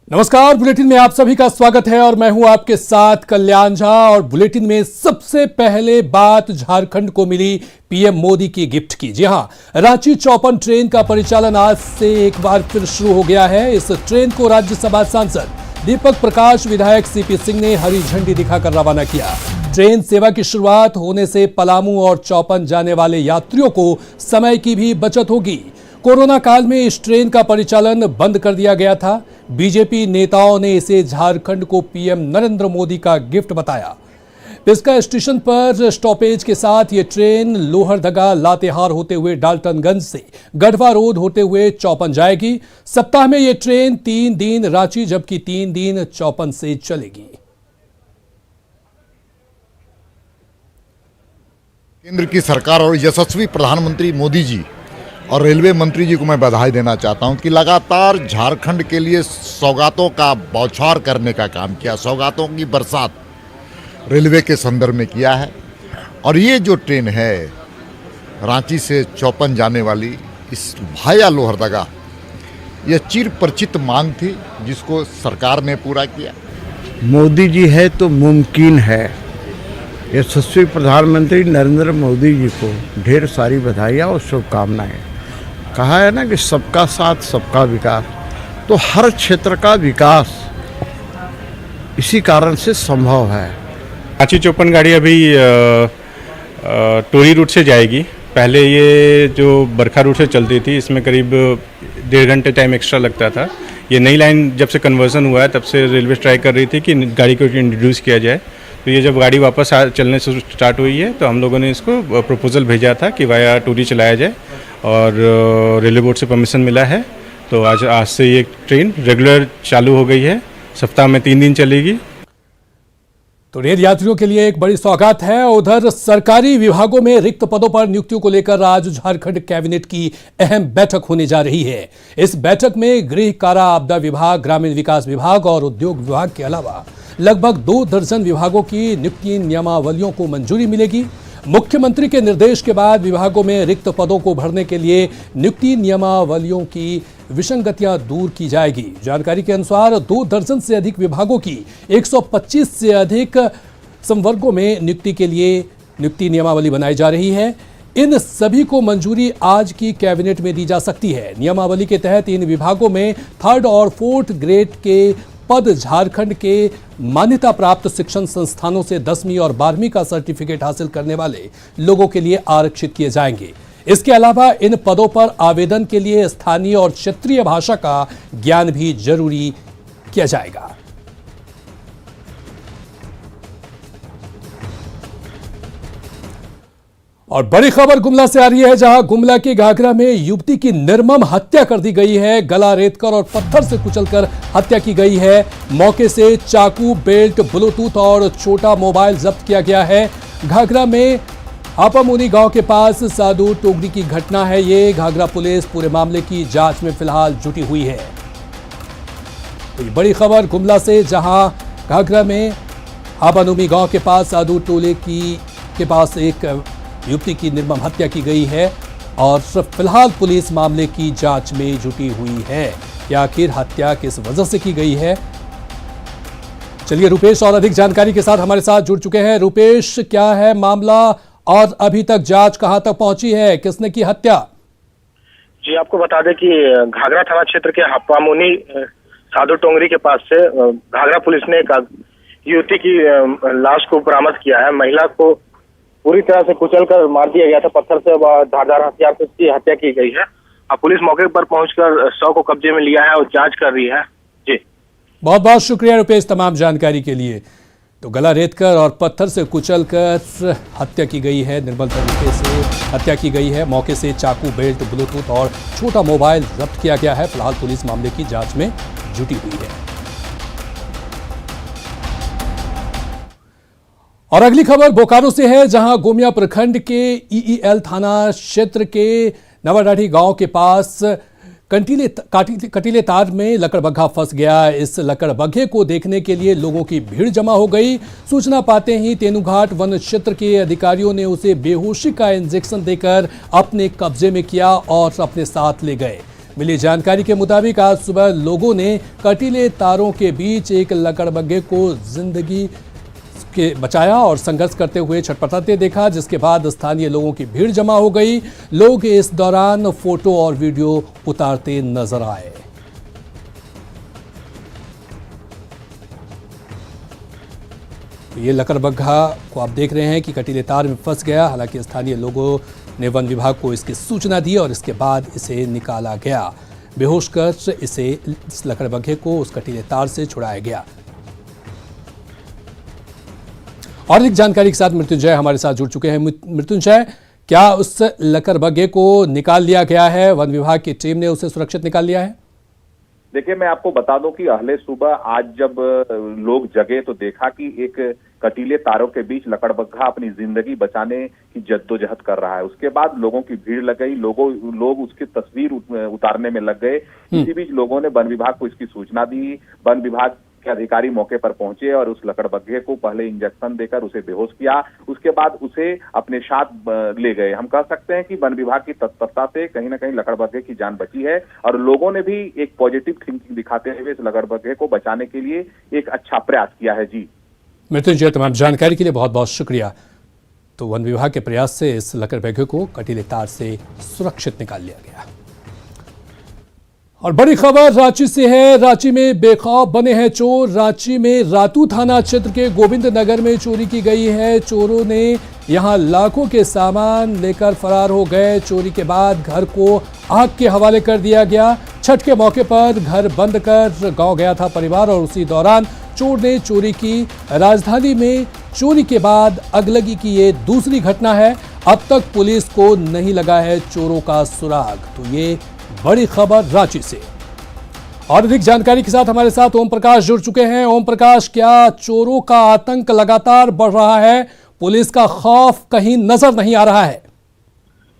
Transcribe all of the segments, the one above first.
नमस्कार, बुलेटिन में आप सभी का स्वागत है और मैं हूं आपके साथ कल्याण झा। और बुलेटिन में सबसे पहले बात झारखंड को मिली पीएम मोदी की गिफ्ट की। जी हां, रांची 54 ट्रेन का परिचालन आज से एक बार फिर शुरू हो गया है। इस ट्रेन को राज्यसभा सांसद दीपक प्रकाश, विधायक सीपी सिंह ने हरी झंडी दिखाकर रवाना किया। ट्रेन सेवा की शुरुआत होने से पलामू और 54 जाने वाले यात्रियों को समय की भी बचत होगी। कोरोना काल में इस ट्रेन का परिचालन बंद कर दिया गया था। बीजेपी नेताओं ने इसे झारखंड को पीएम नरेंद्र मोदी का गिफ्ट बताया। पिस्का स्टेशन पर स्टॉपेज के साथ ये ट्रेन लोहरदगा लातेहार होते हुए डाल्टनगंज से गढ़वा रोड होते हुए 54 जाएगी। सप्ताह में ये ट्रेन 3 दिन रांची जबकि 3 दिन 54 से चलेगी। केंद्र की सरकार और यशस्वी प्रधानमंत्री मोदी जी और रेलवे मंत्री जी को मैं बधाई देना चाहता हूं कि लगातार झारखंड के लिए सौगातों का बौछार करने का काम किया, सौगातों की बरसात रेलवे के संदर्भ में किया है। और ये जो ट्रेन है रांची से 54 जाने वाली, इस भाया लोहरदगा, यह चिर परिचित मांग थी जिसको सरकार ने पूरा किया। मोदी जी है तो मुमकिन है। यशस्वी प्रधानमंत्री नरेंद्र मोदी जी को ढेर सारी बधाइयाँ और शुभकामनाएं। कहा है ना कि सबका साथ सबका विकास, तो हर क्षेत्र का विकास इसी कारण से संभव है। रांची 54 गाड़ी अभी टोरी रूट से जाएगी। पहले ये जो बरखा रूट से चलती थी, इसमें करीब 1.5 घंटे टाइम एक्स्ट्रा लगता था। ये नई लाइन जब से कन्वर्सन हुआ है तब से रेलवे ट्राई कर रही थी कि गाड़ी को इंट्रोड्यूस किया जाए। तो ये जब गाड़ी वापस चलने से स्टार्ट हुई है तो हम लोगों ने इसको प्रपोजल भेजा था कि वाया टोरी चलाया जाए और रेलवे बोर्ड से परमिशन मिला है। तो आज से ये ट्रेन रेगुलर चालू हो गई है। सप्ताह में 3 दिन चलेगी। तो रेल यात्रियों के लिए एक बड़ी सौगात है। उधर सरकारी विभागों में रिक्त पदों पर नियुक्तियों को लेकर आज झारखंड कैबिनेट की अहम बैठक होने जा रही है। इस बैठक में गृह, कारा, आपदा विभाग, ग्रामीण विकास विभाग और उद्योग विभाग के अलावा लगभग 2 दर्जन विभागों की नियुक्ति नियमावलियों को मंजूरी मिलेगी। मुख्यमंत्री के निर्देश के बाद विभागों में रिक्त पदों को भरने के लिए नियुक्ति नियमावलियों की विसंगतियां दूर की जाएगी। जानकारी के अनुसार 2 दर्जन से अधिक विभागों की 125 से अधिक संवर्गों में नियुक्ति के लिए नियुक्ति नियमावली बनाई जा रही है। इन सभी को मंजूरी आज की कैबिनेट में दी जा सकती है। नियमावली के तहत इन विभागों में 3rd और 4th ग्रेड के पद झारखंड के मान्यता प्राप्त शिक्षण संस्थानों से 10वीं और 12वीं का सर्टिफिकेट हासिल करने वाले लोगों के लिए आरक्षित किए जाएंगे। इसके अलावा इन पदों पर आवेदन के लिए स्थानीय और क्षेत्रीय भाषा का ज्ञान भी जरूरी किया जाएगा। और बड़ी खबर गुमला से आ रही है, जहां गुमला के घाघरा में युवती की निर्मम हत्या कर दी गई है। गला रेतकर और पत्थर से कुचलकर हत्या की गई है। मौके से चाकू, बेल्ट, ब्लूटूथ और छोटा मोबाइल जब्त किया गया है। घाघरा में हापामुनी गांव के पास साधु टोगरी की घटना है। ये घाघरा पुलिस पूरे मामले की जांच में फिलहाल जुटी हुई है। तो बड़ी खबर गुमला से, जहां घाघरा में हापामुनी गांव के पास साधु टोले के पास एक युवती की निर्मम हत्या की गई है और फिलहाल पुलिस मामले की जांच में जुटी हुई है कि आखिर हत्या किस वजह से की गई है। चलिए, रुपेश और अधिक जानकारी के साथ हमारे साथ जुड़ चुके हैं। रुपेश, क्या है मामला और अभी तक जांच कहां तक पहुंची है? किसने की हत्या? जी, आपको बता दें कि घाघरा थाना क्षेत्र के हापामुनी साधु टोंगरी के पास से घाघरा पुलिस ने एक युवती की लाश को बरामद किया है। महिला को पूरी तरह से कुचलकर मार दिया गया था। पत्थर से धारदार हथियार से उसकी हत्या की गई है। अब पुलिस मौके पर पहुंचकर शव को कब्जे में लिया है और जांच कर रही है। जी, बहुत बहुत शुक्रिया रुपेश तमाम जानकारी के लिए। तो गला रेतकर और पत्थर से कुचलकर हत्या की गई है, निर्मल तरीके से हत्या की गई है। मौके से चाकू, बेल्ट, ब्लूटूथ और छोटा मोबाइल जब्त किया गया है। फिलहाल पुलिस मामले की जांच में जुटी हुई है। और अगली खबर बोकारो से है, जहां गोमिया प्रखंड के ईईएल थाना क्षेत्र के नवाडाढ़ी गांव के पास कटीले तार में लकड़बग्घा फंस गया। इस लकड़बग्घे को देखने के लिए लोगों की भीड़ जमा हो गई। सूचना पाते ही तेनुघाट वन क्षेत्र के अधिकारियों ने उसे बेहोशी का इंजेक्शन देकर अपने कब्जे में किया और अपने साथ ले गए। मिली जानकारी के मुताबिक आज सुबह लोगों ने कटीले तारों के बीच एक लकड़बग्घे को जिंदगी के बचाया और संघर्ष करते हुए छटपटाते देखा, जिसके बाद स्थानीय लोगों की भीड़ जमा हो गई। लोग इस दौरान फोटो और वीडियो उतारते नजर आए। ये लकड़बग्घा को आप देख रहे हैं कि कटीले तार में फंस गया। हालांकि स्थानीय लोगों ने वन विभाग को इसकी सूचना दी और इसके बाद इसे निकाला गया। बेहोश कर इस लकड़बग्घे को उस कटीले तार से छुड़ाया गया। और अधिक जानकारी के साथ मृत्युंजय हमारे साथ जुड़ चुके हैं। मृत्युंजय, क्या उस लकड़बग्घे को निकाल लिया गया है? वन विभाग की टीम ने उसे सुरक्षित निकाल लिया है? देखिए, मैं आपको बता दूं कि अहले सुबह आज जब लोग जगे तो देखा कि एक कटीले तारों के बीच लकड़बग्घा अपनी जिंदगी बचाने की जद्दोजहद कर रहा है। उसके बाद लोगों की भीड़ लग गई, लोग उसकी तस्वीर उतारने में लग गए। इसी बीच लोगों ने वन विभाग को इसकी सूचना दी। वन विभाग के अधिकारी मौके पर पहुंचे और उस लकड़बग्घे को पहले इंजेक्शन देकर उसे बेहोश किया। उसके बाद उसे अपने साथ ले गए। हम कह सकते हैं कि वन विभाग की तत्परता से कहीं ना कहीं लकड़बग्घे की जान बची है और लोगों ने भी एक पॉजिटिव थिंकिंग दिखाते हुए इस लकड़बग्घे को बचाने के लिए एक अच्छा प्रयास किया है। जी मृत्युंजय, तमाम जानकारी के लिए बहुत बहुत शुक्रिया। तो वन विभाग के प्रयास से इस लकड़बग्घे को कटीले तार से सुरक्षित निकाल लिया गया। और बड़ी खबर रांची से है। रांची में बेखौफ बने हैं चोर। रांची में रातू थाना क्षेत्र के गोविंद नगर में चोरी की गई है। चोरों ने यहां लाखों के सामान लेकर फरार हो गए। चोरी के बाद घर को आग के हवाले कर दिया गया। छठ के मौके पर घर बंद कर गांव गया था परिवार और उसी दौरान चोर ने चोरी की। राजधानी में चोरी के बाद अगलगी की ये दूसरी घटना है। अब तक पुलिस को नहीं लगा है चोरों का सुराग। तो ये बड़ी खबर रांची से। और अधिक जानकारी के साथ हमारे साथ ओम प्रकाश जुड़ चुके हैं। ओम प्रकाश, क्या चोरों का आतंक लगातार बढ़ रहा है? पुलिस का खौफ कहीं नजर नहीं आ रहा है?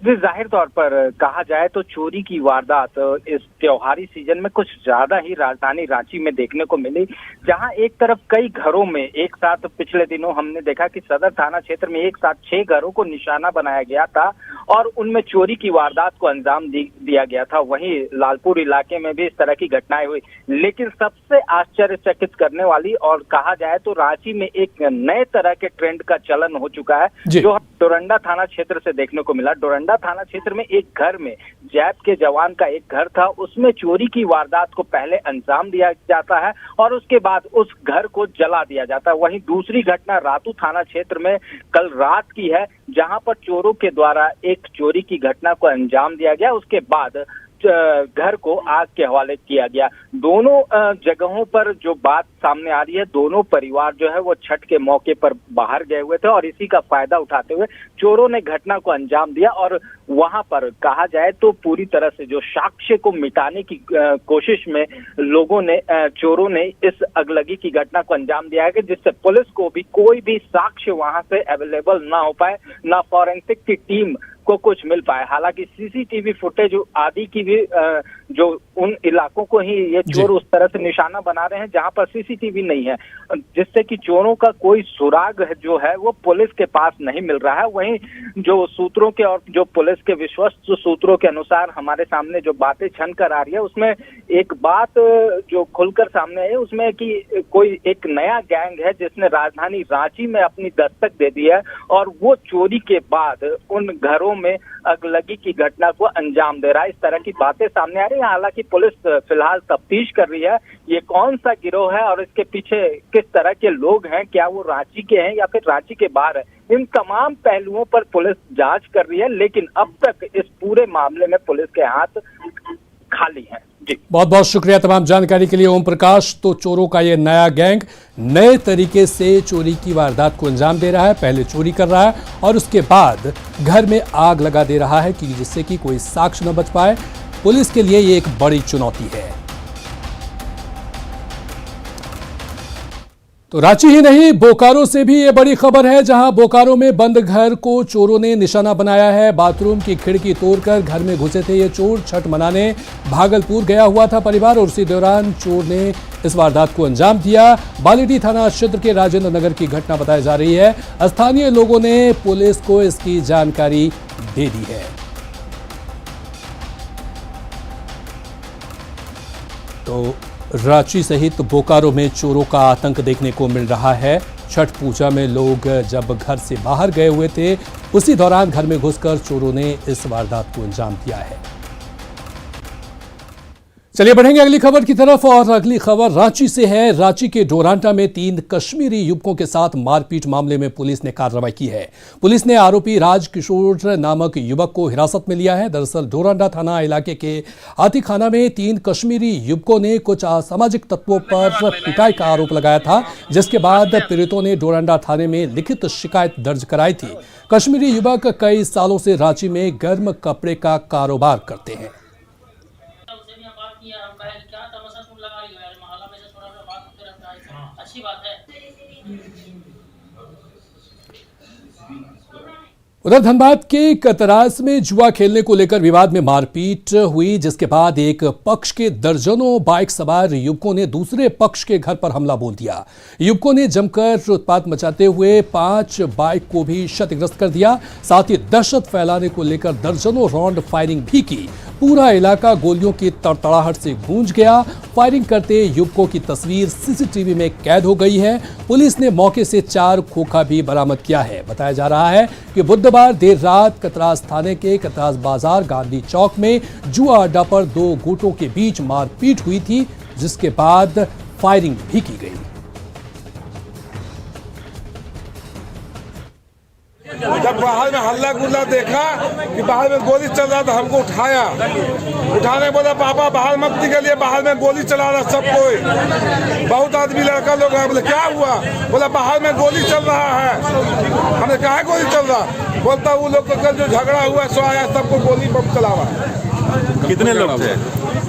जी, जाहिर तौर पर कहा जाए तो चोरी की वारदात इस त्योहारी सीजन में कुछ ज्यादा ही राजधानी रांची में देखने को मिली, जहां एक तरफ कई घरों में एक साथ पिछले दिनों हमने देखा कि सदर थाना क्षेत्र में एक साथ 6 घरों को निशाना बनाया गया था और उनमें चोरी की वारदात को अंजाम दिया गया था। वहीं लालपुर इलाके में भी इस तरह की घटनाएं हुई। लेकिन सबसे आश्चर्यचकित करने वाली और कहा जाए तो रांची में एक नए तरह के ट्रेंड का चलन हो चुका है, जो डोरंडा थाना क्षेत्र से देखने को मिला। डोरंडा थाना क्षेत्र में एक घर में जैप के जवान का एक घर था, उसमें चोरी की वारदात को पहले अंजाम दिया जाता है और उसके बाद उस घर को जला दिया जाता है। वहीं दूसरी घटना रातू थाना क्षेत्र में कल रात की है, जहां पर चोरों के द्वारा एक चोरी की घटना को अंजाम दिया गया। उसके बाद घर को आग के हवाले किया गया। दोनों जगहों पर जो बात सामने आ रही है, दोनों परिवार जो है वो छठ के मौके पर बाहर गए हुए थे और इसी का फायदा उठाते हुए चोरों ने घटना को अंजाम दिया और वहां पर कहा जाए तो पूरी तरह से जो साक्ष्य को मिटाने की कोशिश में लोगों ने चोरों ने इस अगलगी की घटना को अंजाम दिया है, जिससे पुलिस को भी कोई भी साक्ष्य वहां से अवेलेबल ना हो पाए, ना फॉरेंसिक की टीम को कुछ मिल पाए। हालांकि सीसीटीवी फुटेज आदि की भी जो उन इलाकों को ही ये चोर उस तरह से निशाना बना रहे हैं जहां पर सीसीटीवी नहीं है, जिससे कि चोरों का कोई सुराग जो है वो पुलिस के पास नहीं मिल रहा है। वहीं जो सूत्रों के और जो पुलिस के विश्वस्त सूत्रों के अनुसार हमारे सामने जो बातें छन कर आ रही है, उसमें एक बात जो खुलकर सामने आई उसमें कि कोई एक नया गैंग है जिसने राजधानी रांची में अपनी दस्तक दे दी है और वो चोरी के बाद उन घरों में अगलगी की घटना को अंजाम दे रहा है। इस तरह की बातें सामने आ रही है। हालांकि पुलिस फिलहाल तफ्तीश कर रही है ये कौन सा गिरोह है और इसके पीछे किस तरह के लोग हैं, क्या वो रांची के हैं या फिर रांची के बाहर है। इन तमाम पहलुओं पर पुलिस जांच कर रही है, लेकिन अब तक इस पूरे मामले में पुलिस के हाथ खाली हैं। जी, बहुत बहुत शुक्रिया तमाम जानकारी के लिए ओम प्रकाश। तो चोरों का ये नया गैंग नए तरीके से चोरी की वारदात को अंजाम दे रहा है। पहले चोरी कर रहा है और उसके बाद घर में आग लगा दे रहा है कि जिससे कि कोई साक्ष्य न बच पाए। पुलिस के लिए ये एक बड़ी चुनौती है। तो रांची ही नहीं, बोकारो से भी ये बड़ी खबर है, जहां बोकारो में बंद घर को चोरों ने निशाना बनाया है। बाथरूम की खिड़की तोड़कर घर में घुसे थे ये चोर। छठ मनाने भागलपुर गया हुआ था परिवार और उसी दौरान चोर ने इस वारदात को अंजाम दिया। बालीडीह थाना क्षेत्र के राजेंद्र नगर की घटना बताई जा रही है। स्थानीय लोगों ने पुलिस को इसकी जानकारी दे दी है। तो रांची सहित बोकारो में चोरों का आतंक देखने को मिल रहा है। छठ पूजा में लोग जब घर से बाहर गए हुए थे, उसी दौरान घर में घुसकर चोरों ने इस वारदात को अंजाम दिया है। चलिए बढ़ेंगे अगली खबर की तरफ, और अगली खबर रांची से है। रांची के डोरांटा में 3 कश्मीरी युवकों के साथ मारपीट मामले में पुलिस ने कार्रवाई की है। पुलिस ने आरोपी राज किशोर नामक युवक को हिरासत में लिया है। दरअसल डोरांटा थाना इलाके के आतिखाना में 3 कश्मीरी युवकों ने कुछ असामाजिक तत्वों पर पिटाई का आरोप लगाया था, जिसके बाद पीड़ितों ने डोरांटा थाने में लिखित शिकायत दर्ज कराई थी। कश्मीरी युवक कई सालों से रांची में गर्म कपड़े का कारोबार करते हैं। अच्छी बात है। उधर धनबाद के कतरास में जुआ खेलने को लेकर विवाद में मारपीट हुई, जिसके बाद एक पक्ष के दर्जनों बाइक सवार युवकों ने दूसरे पक्ष के घर पर हमला बोल दिया। युवकों ने जमकर उत्पात मचाते हुए 5 बाइक को भी क्षतिग्रस्त कर दिया। साथ ही दहशत फैलाने को लेकर दर्जनों राउंड फायरिंग भी की। पूरा इलाका गोलियों की तड़तड़ाहट से गूंज गया। फायरिंग करते युवकों की तस्वीर सीसीटीवी में कैद हो गई है। पुलिस ने मौके से 4 खोखा भी बरामद किया है। बताया जा रहा है कि बुधवार देर रात कतरास थाने के कतरास बाजार गांधी चौक में जुआ अड्डा पर 2 गुटों के बीच मारपीट हुई थी, जिसके बाद फायरिंग भी की गई। जब बाहर में हल्ला गुल्ला देखा कि बाहर में गोली चल रहा था, हमको उठाने बोला पापा बाहर मत निकलिए, बाहर में गोली चला रहा सब कोई। बहुत आदमी लड़का लोग है। बोले क्या हुआ? बोला बाहर में गोली चल रहा है। हमने कहा गोली चल रहा? बोलता वो लोग कल जो झगड़ा हुआ सो आया, सबको गोली बम चलावा। कितने लोग थे?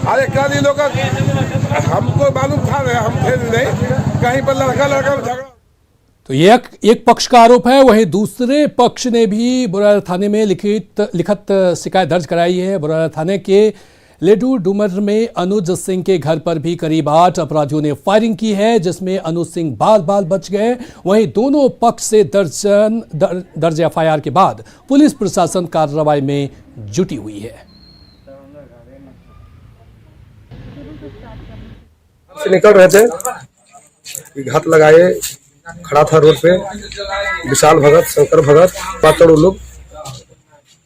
अरे कल ये लोग हमको मालूम था, हम थे नहीं, कहीं पर लड़का झगड़ा। तो ये एक पक्ष का आरोप है। वहीं दूसरे पक्ष ने भी बुराड़ा थाने में लिखित शिकायत दर्ज कराई है। बुराड़ा थाने के लेडू डूमर में अनुज सिंह के घर पर भी करीब 8 अपराधियों ने फायरिंग की है, जिसमें अनुज सिंह बाल बच गए। वहीं दोनों पक्ष से दर्ज एफआईआर के बाद पुलिस प्रशासन कार्रवाई में जुटी हुई है। निकल रहे थे, घात लगाए, खड़ा था रोड पे विशाल भगत, शंकर भगत, 5 लोग,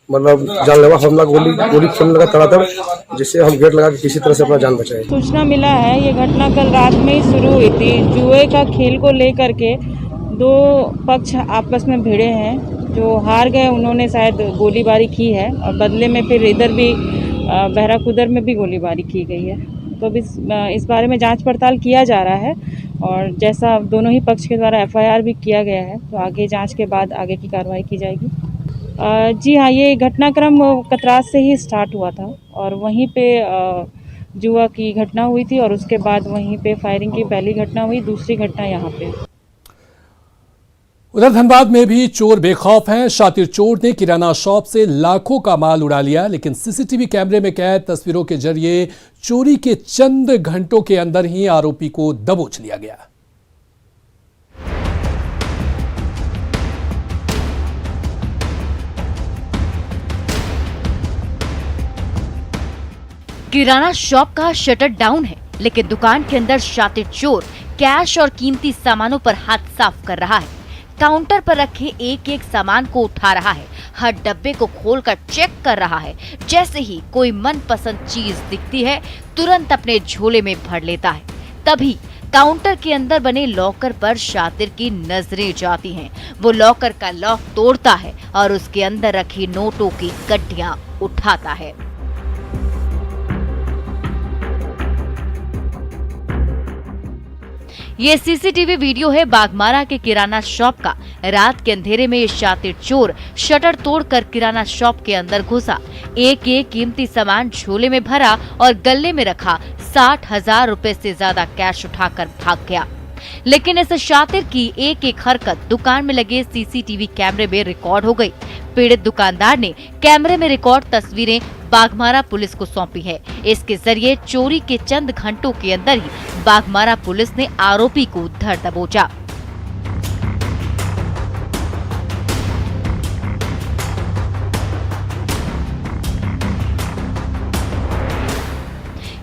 मतलब जानलेवा हमला गोली खेलने लगा तड़ातड़, जिससे हम गेट लगा के किसी तरह से अपना जान बचाए। सूचना मिला है ये घटना कल रात में ही शुरू हुई थी। जुए का खेल को लेकर के 2 पक्ष आपस में भिड़े हैं। जो हार गए उन्होंने शायद गोलीबारी की है, और बदले में फिर इधर भी बहराकुदर में भी गोलीबारी की गई है। तो अब इस बारे में जांच पड़ताल किया जा रहा है, और जैसा दोनों ही पक्ष के द्वारा एफआईआर भी किया गया है, तो आगे जांच के बाद आगे की कार्रवाई की जाएगी। जी हाँ, ये घटनाक्रम कतरास से ही स्टार्ट हुआ था, और वहीं पे जुआ की घटना हुई थी, और उसके बाद वहीं पे फायरिंग की पहली घटना हुई, दूसरी घटना यहाँ पे। उधर धनबाद में भी चोर बेखौफ हैं। शातिर चोर ने किराना शॉप से लाखों का माल उड़ा लिया, लेकिन सीसीटीवी कैमरे में कैद तस्वीरों के जरिए चोरी के चंद घंटों के अंदर ही आरोपी को दबोच लिया गया। किराना शॉप का शटर डाउन है, लेकिन दुकान के अंदर शातिर चोर कैश और कीमती सामानों पर हाथ साफ कर रहा है। काउंटर पर रखे एक एक सामान को उठा रहा है, हर डब्बे को खोलकर चेक कर रहा है। जैसे ही कोई मनपसंद चीज दिखती है, तुरंत अपने झोले में भर लेता है। तभी काउंटर के अंदर बने लॉकर पर शातिर की नजरें जाती हैं। वो लॉकर का लॉक तोड़ता है और उसके अंदर रखी नोटों की गड्डियां उठाता है। ये सीसीटीवी वीडियो है बाघमारा के किराना शॉप का। रात के अंधेरे में ये शातिर चोर शटर तोड़कर किराना शॉप के अंदर घुसा, एक एक कीमती सामान झोले में भरा और गले में रखा 60,000 रुपए से ज्यादा कैश उठाकर भाग गया। लेकिन इस शातिर की एक एक हरकत दुकान में लगे सीसीटीवी कैमरे में रिकॉर्ड हो गई। पीड़ित दुकानदार ने कैमरे में रिकॉर्ड तस्वीरें बाघमारा पुलिस को सौंपी है। इसके जरिए चोरी के चंद घंटों के अंदर ही बाघमारा पुलिस ने आरोपी को धर दबोचा।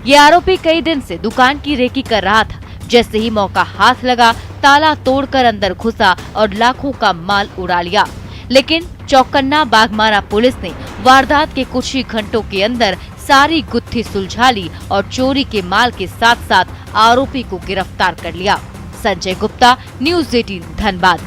ये आरोपी कई दिन से दुकान की रेकी कर रहा था। जैसे ही मौका हाथ लगा, ताला तोड़कर अंदर घुसा और लाखों का माल उड़ा लिया। लेकिन चौकन्ना बाघमारा पुलिस ने वारदात के कुछ ही घंटों के अंदर सारी गुत्थी सुलझा ली और चोरी के माल के साथ साथ आरोपी को गिरफ्तार कर लिया। संजय गुप्ता, न्यूज़ 18 धनबाद।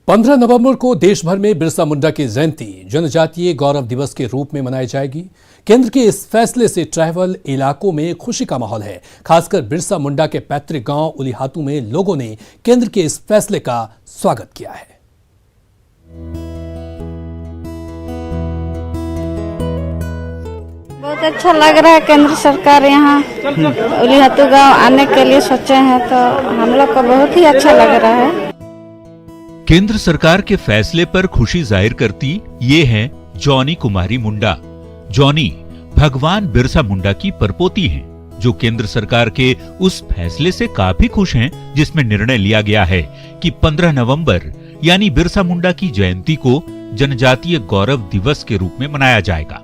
15 नवंबर को देश भर में बिरसा मुंडा की जयंती जनजातीय गौरव दिवस के रूप में मनाई जाएगी। केंद्र के इस फैसले से ट्राइबल इलाकों में खुशी का माहौल है। खासकर बिरसा मुंडा के पैतृक गांव उलीहातू में लोगों ने केंद्र के इस फैसले का स्वागत किया है। बहुत अच्छा लग रहा है। केंद्र सरकार यहाँ उलीहातू गांव आने के लिए सोचे हैं, तो हम लोग को बहुत ही अच्छा लग रहा है। केंद्र सरकार के फैसले पर खुशी जाहिर करती ये हैं जॉनी कुमारी मुंडा। जॉनी भगवान बिरसा मुंडा की परपोती हैं, जो केंद्र सरकार के उस फैसले से काफी खुश हैं जिसमें निर्णय लिया गया है कि 15 नवंबर यानी बिरसा मुंडा की जयंती को जनजातीय गौरव दिवस के रूप में मनाया जाएगा।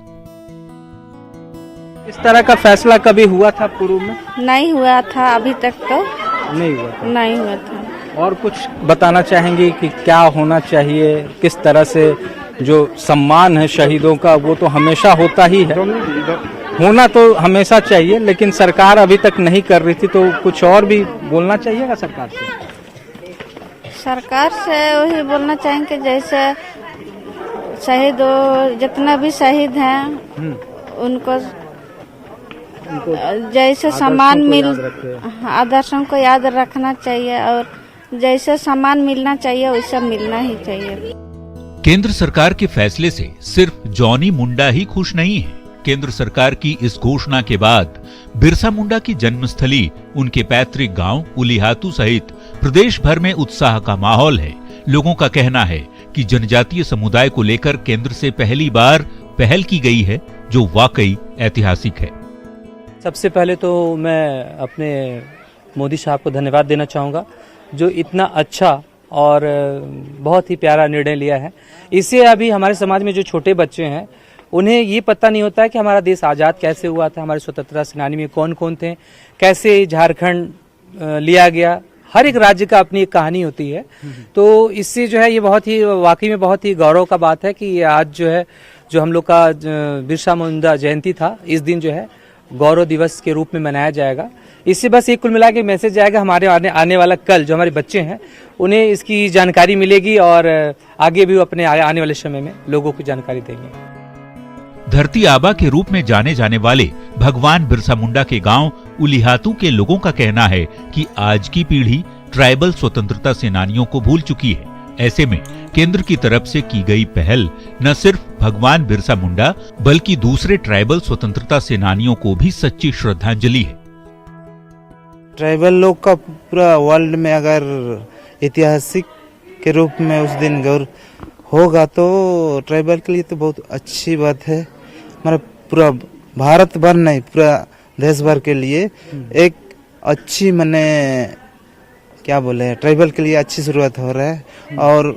इस तरह का फैसला कभी हुआ था पूर्व में? नहीं हुआ था, अभी तक तो नहीं हुआ था। था। और कुछ बताना चाहेंगे कि क्या होना चाहिए, किस तरह से जो सम्मान है शहीदों का वो तो हमेशा होता ही है, होना तो हमेशा चाहिए, लेकिन सरकार अभी तक नहीं कर रही थी, तो कुछ और भी बोलना चाहिएगा सरकार से। सरकार से वही बोलना चाहेंगे जैसे शहीद जितना भी शहीद हैं उनको जैसे सम्मान आदर्शों को याद रखना चाहिए और जैसे सम्मान मिलना चाहिए वैसा मिलना ही चाहिए। केंद्र सरकार के फैसले से सिर्फ जॉनी मुंडा ही खुश नहीं है। केंद्र सरकार की इस घोषणा के बाद बिरसा मुंडा की जन्मस्थली उनके पैतृक गांव उलीहातू सहित प्रदेश भर में उत्साह का माहौल है। लोगों का कहना है कि जनजातीय समुदाय को लेकर केंद्र से पहली बार पहल की गई है, जो वाकई ऐतिहासिक है। सबसे पहले तो मैं अपने मोदी साहब को धन्यवाद देना चाहूँगा, जो इतना अच्छा और बहुत ही प्यारा निर्णय लिया है। इससे अभी हमारे समाज में जो छोटे बच्चे हैं उन्हें ये पता नहीं होता है कि हमारा देश आज़ाद कैसे हुआ था, हमारे स्वतंत्रता सेनानी में कौन कौन थे, कैसे झारखंड लिया गया। हर एक राज्य का अपनी एक कहानी होती है। तो इससे जो है ये बहुत ही वाकई में बहुत ही गौरव का बात है कि आज जो है जो हम लोग का बिरसा मुंडा जयंती था, इस दिन जो है गौरव दिवस के रूप में मनाया जाएगा। इससे बस एक कुल मिला के मैसेज जाएगा हमारे आने वाला कल जो हमारे बच्चे हैं उन्हें इसकी जानकारी मिलेगी और आगे भी अपने आने वाले समय में लोगों को जानकारी देंगे। धरती आबा के रूप में जाने जाने वाले भगवान बिरसा मुंडा के गांव उलीहातू के लोगों का कहना है कि आज की पीढ़ी ट्राइबल स्वतंत्रता सेनानियों को भूल चुकी है। ऐसे में केंद्र की तरफ से की गई पहल न सिर्फ भगवान बिरसा मुंडा बल्कि दूसरे ट्राइबल स्वतंत्रता सेनानियों को भी सच्ची श्रद्धांजलि है। ट्राइबल लोग का पूरा वर्ल्ड में अगर ऐतिहासिक के रूप में उस दिन गौरव होगा तो ट्राइबल के लिए तो बहुत अच्छी बात है। हमारा पूरा भारत भर नहीं, पूरा देश भर के लिए एक अच्छी मने क्या बोले ट्राइबल के लिए अच्छी शुरुआत हो रहा है और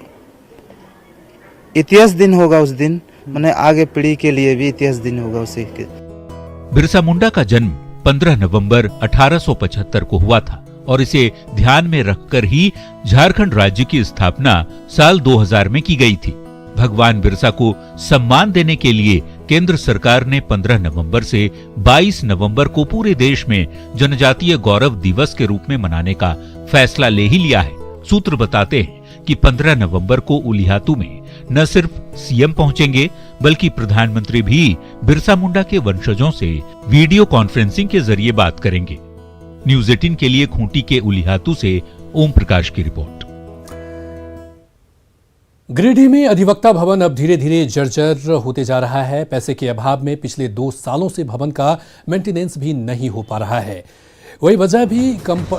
इतिहास दिन होगा उस दिन, माने आगे पीढ़ी के लिए भी इतिहास दिन होगा उसी के। बिरसा मुंडा का जन्म 15 नवंबर 1875 को हुआ था और इसे ध्यान में रखकर ही झारखंड राज्य की स्थापना साल 2000 में की गई थी। भगवान बिरसा को सम्मान देने के लिए केंद्र सरकार ने 15 नवंबर से 22 नवंबर को पूरे देश में जनजातीय गौरव दिवस के रूप में मनाने का फैसला ले ही लिया है। सूत्र बताते हैं कि 15 नवंबर को उलीहातू में न सिर्फ सीएम पहुंचेंगे बल्कि प्रधानमंत्री भी बिरसा मुंडा के वंशजों से वीडियो कॉन्फ्रेंसिंग के जरिए बात करेंगे। न्यूज़ 18 के लिए खूंटी के उलीहातू से ओम प्रकाश की रिपोर्ट। गिरिडीह में अधिवक्ता भवन अब धीरे धीरे जर्जर होते जा रहा है। पैसे के अभाव में पिछले 2 सालों से भवन का मेंटेनेंस भी नहीं हो पा रहा है। वही वजह भी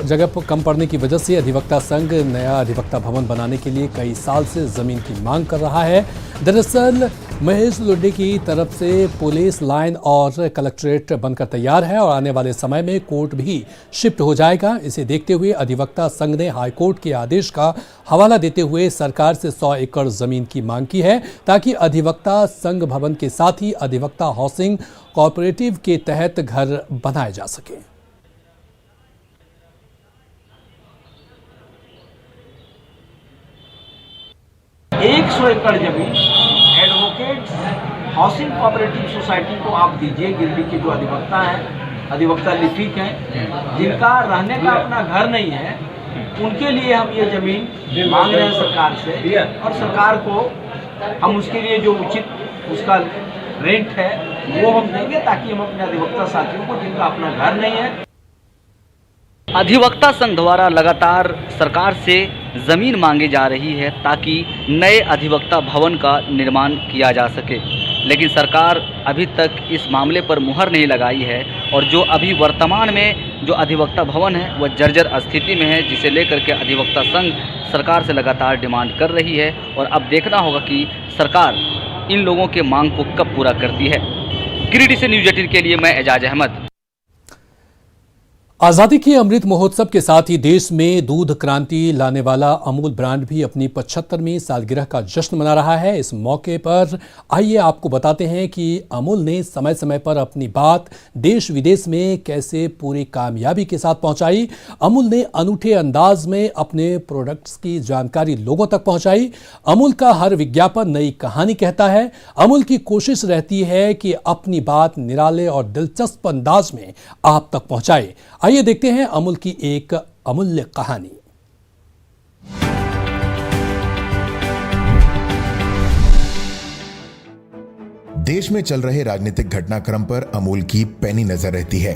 जगह कम पड़ने की वजह से अधिवक्ता संघ नया अधिवक्ता भवन बनाने के लिए कई साल से जमीन की मांग कर रहा है। दरअसल महेश लुड्डे की तरफ से पुलिस लाइन और कलेक्ट्रेट बनकर तैयार है और आने वाले समय में कोर्ट भी शिफ्ट हो जाएगा। इसे देखते हुए अधिवक्ता संघ ने हाईकोर्ट के आदेश का हवाला देते हुए सरकार से 100 एकड़ जमीन की मांग की है ताकि अधिवक्ता संघ भवन के साथ ही अधिवक्ता हाउसिंग कोऑपरेटिव के तहत घर बनाए जा सकें। 100 एकड़ जमीन एडवोकेट हाउसिंग कोऑपरेटिव सोसाइटी को आप दीजिए। गिरडी के जो अधिवक्ता हैं, अधिवक्ता लिपिक हैं, जिनका रहने का अपना घर नहीं है, उनके लिए हम ये जमीन मांग रहे हैं सरकार से, और सरकार को हम उसके लिए जो उचित उसका रेंट है वो हम देंगे, ताकि हम अपने अधिवक्ता साथियों को, जिनका अपना घर नहीं है। अधिवक्ता संघ द्वारा लगातार सरकार से जमीन मांगी जा रही है ताकि नए अधिवक्ता भवन का निर्माण किया जा सके, लेकिन सरकार अभी तक इस मामले पर मुहर नहीं लगाई है। और जो अभी वर्तमान में जो अधिवक्ता भवन है वह जर्जर स्थिति में है, जिसे लेकर के अधिवक्ता संघ सरकार से लगातार डिमांड कर रही है। और अब देखना होगा कि सरकार इन लोगों के मांग को कब पूरा करती है। गिरिडीह से न्यूज़ 18 के लिए मैं एजाज अहमद। आजादी के अमृत महोत्सव के साथ ही देश में दूध क्रांति लाने वाला अमूल ब्रांड भी अपनी 75वीं सालगिरह का जश्न मना रहा है। इस मौके पर आइए आपको बताते हैं कि अमूल ने समय समय पर अपनी बात देश विदेश में कैसे पूरी कामयाबी के साथ पहुंचाई। अमूल ने अनूठे अंदाज में अपने प्रोडक्ट्स की जानकारी लोगों तक पहुंचाई। अमूल का हर विज्ञापन नई कहानी कहता है। अमूल की कोशिश रहती है कि अपनी बात निराले और दिलचस्प अंदाज में आप तक पहुंचाए। आइए देखते हैं अमूल की एक अमूल्य कहानी। देश में चल रहे राजनीतिक घटनाक्रम पर अमूल की पैनी नजर रहती है।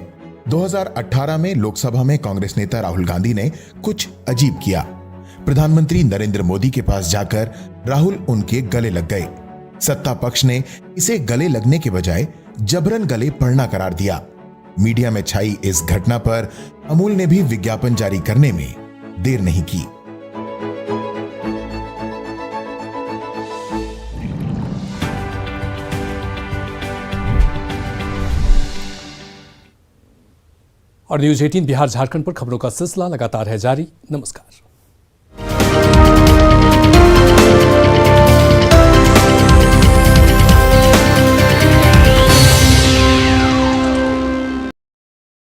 2018 में लोकसभा में कांग्रेस नेता राहुल गांधी ने कुछ अजीब किया। प्रधानमंत्री नरेंद्र मोदी के पास जाकर राहुल उनके गले लग गए। सत्ता पक्ष ने इसे गले लगने के बजाय जबरन गले पड़ना करार दिया। मीडिया में छाई इस घटना पर अमूल ने भी विज्ञापन जारी करने में देर नहीं की। और न्यूज़ 18 बिहार झारखंड पर खबरों का सिलसिला लगातार है जारी। नमस्कार।